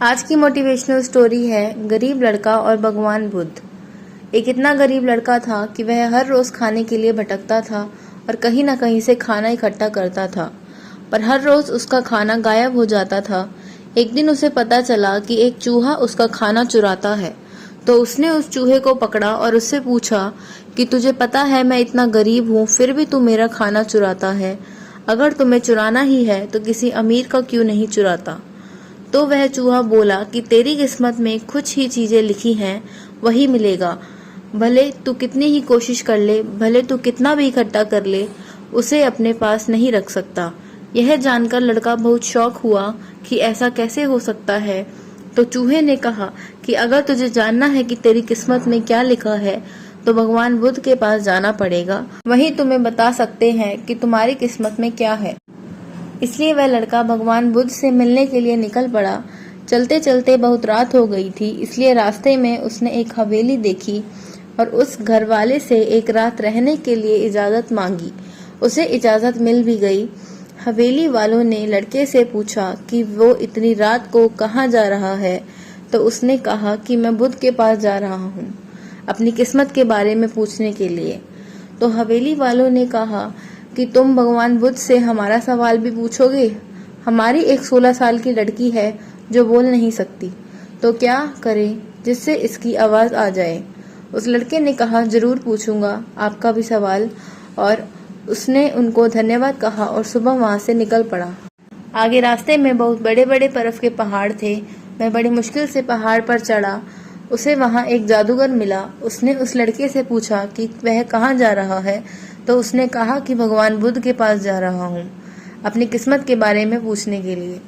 आज की motivational story है गरीब लड़का और भगवान बुद्ध। एक इतना गरीब लड़का था कि वह हर रोज खाने के लिए भटकता था और कहीं न कहीं से खाना इकट्ठा करता था, पर हर रोज उसका खाना गायब हो जाता था। एक दिन उसे पता चला कि एक चूहा उसका खाना चुराता है, तो उसने उस चूहे को पकड़ा और उससे पूछा कि तुझे पता है मैं इतना गरीब हूँ, फिर भी तू मेरा खाना चुराता है। अगर तुम्हें चुराना ही है तो किसी अमीर का क्यों नहीं चुराता। तो वह चूहा बोला कि तेरी किस्मत में कुछ ही चीजें लिखी हैं, वही मिलेगा। भले तू कितनी ही कोशिश कर ले, भले तू कितना भी इकट्ठा कर ले, उसे अपने पास नहीं रख सकता। यह जानकर लड़का बहुत शौक हुआ कि ऐसा कैसे हो सकता है। तो चूहे ने कहा कि अगर तुझे जानना है कि तेरी किस्मत में क्या लिखा है तो भगवान बुद्ध के पास जाना पड़ेगा, वही तुम्हें बता सकते हैं कि तुम्हारी किस्मत में क्या है। इसलिए वह लड़का भगवान बुद्ध से मिलने के लिए निकल पड़ा। चलते चलते बहुत रात हो गई थी, इसलिए रास्ते में उसने एक हवेली देखी और उस घर वाले से एक रात रहने के लिए इजाजत मांगी। उसे इजाजत मिल भी गई। हवेली वालों ने लड़के से पूछा कि वो इतनी रात को कहाँ जा रहा है, तो उसने कहा कि मैं बुद्ध के पास जा रहा हूँ अपनी किस्मत के बारे में पूछने के लिए। तो हवेली वालों ने कहा कि तुम भगवान बुद्ध से हमारा सवाल भी पूछोगे। हमारी एक 16 साल की लड़की है जो बोल नहीं सकती, तो क्या करें जिससे इसकी आवाज आ जाए। उस लड़के ने कहा जरूर पूछूंगा आपका भी सवाल, और उसने उनको धन्यवाद कहा और सुबह वहां से निकल पड़ा। आगे रास्ते में बहुत बड़े बड़े बर्फ के पहाड़ थे। वह बड़ी मुश्किल से पहाड़ पर चढ़ा। उसे वहां एक जादूगर मिला। उसने उस लड़के से पूछा कि वह कहाँ जा रहा है, तो उसने कहा कि भगवान बुद्ध के पास जा रहा हूँ अपनी किस्मत के बारे में पूछने के लिए।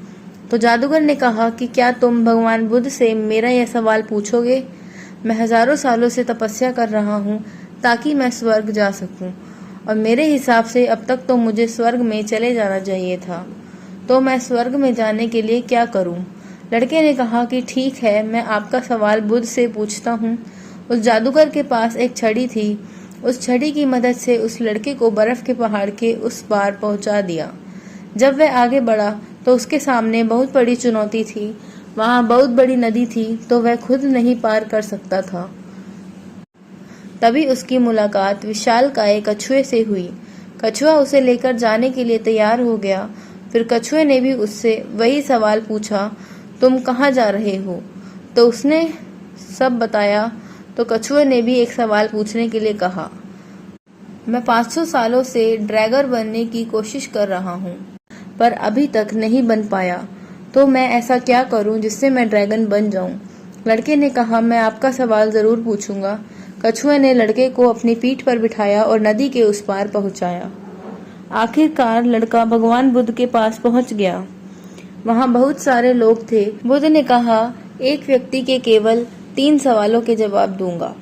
तो जादूगर ने कहा कि क्या तुम भगवान बुद्ध से मेरा यह सवाल पूछोगे। मैं हजारों सालों से तपस्या कर रहा हूँ ताकि मैं स्वर्ग जा सकूं, और मेरे हिसाब से अब तक तो मुझे स्वर्ग में चले जाना चाहिए था, तो मैं स्वर्ग में जाने के लिए क्या करूं। लड़के ने कहा कि ठीक है, मैं आपका सवाल बुद्ध से पूछता हूँ। उस जादूगर के पास एक छड़ी थी। उस छड़ी की मदद से उस लड़के को बर्फ के पहाड़ के उस पार पहुंचा दिया। जब वह आगे बढ़ा तो उसके सामने बहुत बड़ी चुनौती थी। वहां बहुत बड़ी नदी थी, तो वह खुद नहीं पार कर सकता था। तभी उसकी मुलाकात विशालकाय कछुए से हुई। कछुआ उसे लेकर जाने के लिए तैयार हो गया। फिर कछुए ने भी उससे वही सवाल पूछा, तुम कहाँ जा रहे हो। तो उसने सब बताया। तो कछुए ने भी एक सवाल पूछने के लिए कहा, मैं 500 सालों से ड्रैगन बनने की कोशिश कर रहा हूँ, पर अभी तक नहीं बन पाया, तो मैं ऐसा क्या करूँ जिससे मैं ड्रैगन बन जाऊँ। लड़के ने कहा मैं आपका सवाल जरूर पूछूंगा। कछुए ने लड़के को अपनी पीठ पर बिठाया और नदी के उस पार पहुंचाया। आखिरकार लड़का भगवान बुद्ध के पास पहुंच गया। वहां बहुत सारे लोग थे। बुद्ध ने कहा एक व्यक्ति के केवल 3 सवालों के जवाब दूंगा।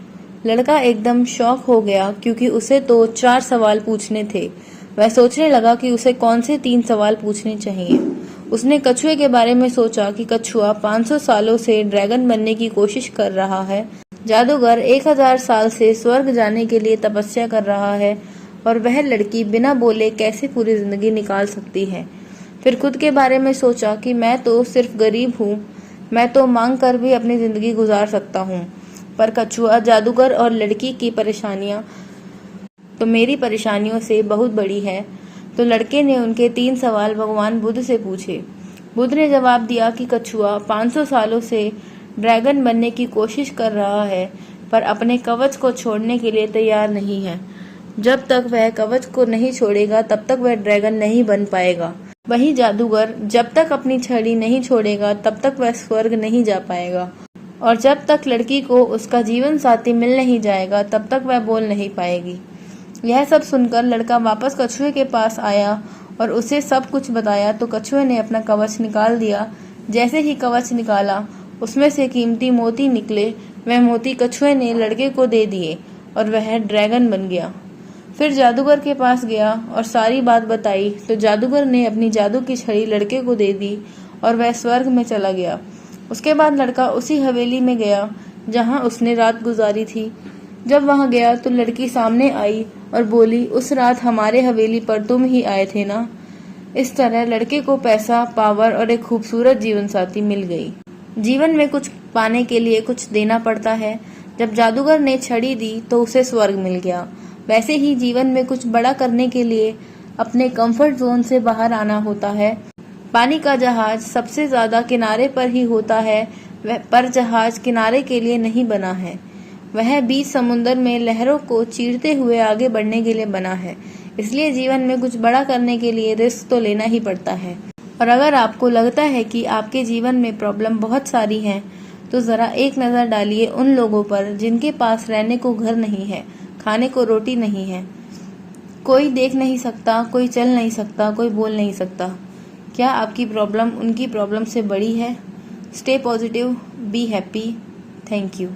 लड़का एकदम शॉक हो गया क्योंकि उसे तो 4 सवाल पूछने थे। वह सोचने लगा कि उसे कौन से 3 सवाल पूछने चाहिए। उसने कछुए के बारे में सोचा कि कछुआ 500 सालों से ड्रैगन बनने की कोशिश कर रहा है, जादूगर 1000 साल से स्वर्ग जाने के लिए तपस्या कर रहा है, और वह लड़की बिना बोले कैसे पूरी जिंदगी निकाल सकती है। फिर खुद के बारे में सोचा कि मैं तो सिर्फ गरीब हूँ, मैं तो मांग कर भी अपनी जिंदगी गुजार सकता हूँ, पर कछुआ, जादूगर और लड़की की परेशानियां तो मेरी परेशानियों से बहुत बड़ी है। तो लड़के ने उनके 3 सवाल भगवान बुद्ध से पूछे। बुद्ध ने जवाब दिया कि कछुआ 500 सालों से ड्रैगन बनने की कोशिश कर रहा है, पर अपने कवच को छोड़ने के लिए तैयार नहीं है। जब तक वह कवच को नहीं छोड़ेगा तब तक वह ड्रैगन नहीं बन पाएगा। वही जादूगर जब तक अपनी छड़ी नहीं छोड़ेगा तब तक वह स्वर्ग नहीं जा पाएगा, और जब तक लड़की को उसका जीवन साथी मिल नहीं जाएगा तब तक वह बोल नहीं पाएगी। यह सब सुनकर लड़का वापस कछुए के पास आया और उसे सब कुछ बताया। तो कछुए ने अपना कवच निकाल दिया। जैसे ही कवच निकाला उसमें से कीमती मोती निकले। वह मोती कछुए ने लड़के को दे दिए और वह ड्रैगन बन गया। फिर जादूगर के पास गया और सारी बात बताई। तो जादूगर ने अपनी जादू की छड़ी लड़के को दे दी और वह स्वर्ग में चला गया। उसके बाद लड़का उसी हवेली में गया जहां उसने रात गुजारी थी। जब वहां गया तो लड़की सामने आई और बोली, उस रात हमारे हवेली पर तुम ही आए थे ना। इस तरह लड़के को पैसा, पावर और एक खूबसूरत जीवन साथी मिल गई। जीवन में कुछ पाने के लिए कुछ देना पड़ता है। जब जादूगर ने छड़ी दी तो उसे स्वर्ग मिल गया। वैसे ही जीवन में कुछ बड़ा करने के लिए अपने कंफर्ट जोन से बाहर आना होता है। पानी का जहाज सबसे ज्यादा किनारे पर ही होता है, पर जहाज किनारे के लिए नहीं बना है। वह बीच समुद्र में लहरों को चीरते हुए आगे बढ़ने के लिए बना है। इसलिए जीवन में कुछ बड़ा करने के लिए रिस्क तो लेना ही पड़ता है। और अगर आपको लगता है कि आपके जीवन में प्रॉब्लम बहुत सारी हैं, तो जरा एक नजर डालिए उन लोगों पर जिनके पास रहने को घर नहीं है, खाने को रोटी नहीं है, कोई देख नहीं सकता, कोई चल नहीं सकता, कोई बोल नहीं सकता। क्या आपकी प्रॉब्लम उनकी प्रॉब्लम से बड़ी है? Stay positive, be happy. Thank you.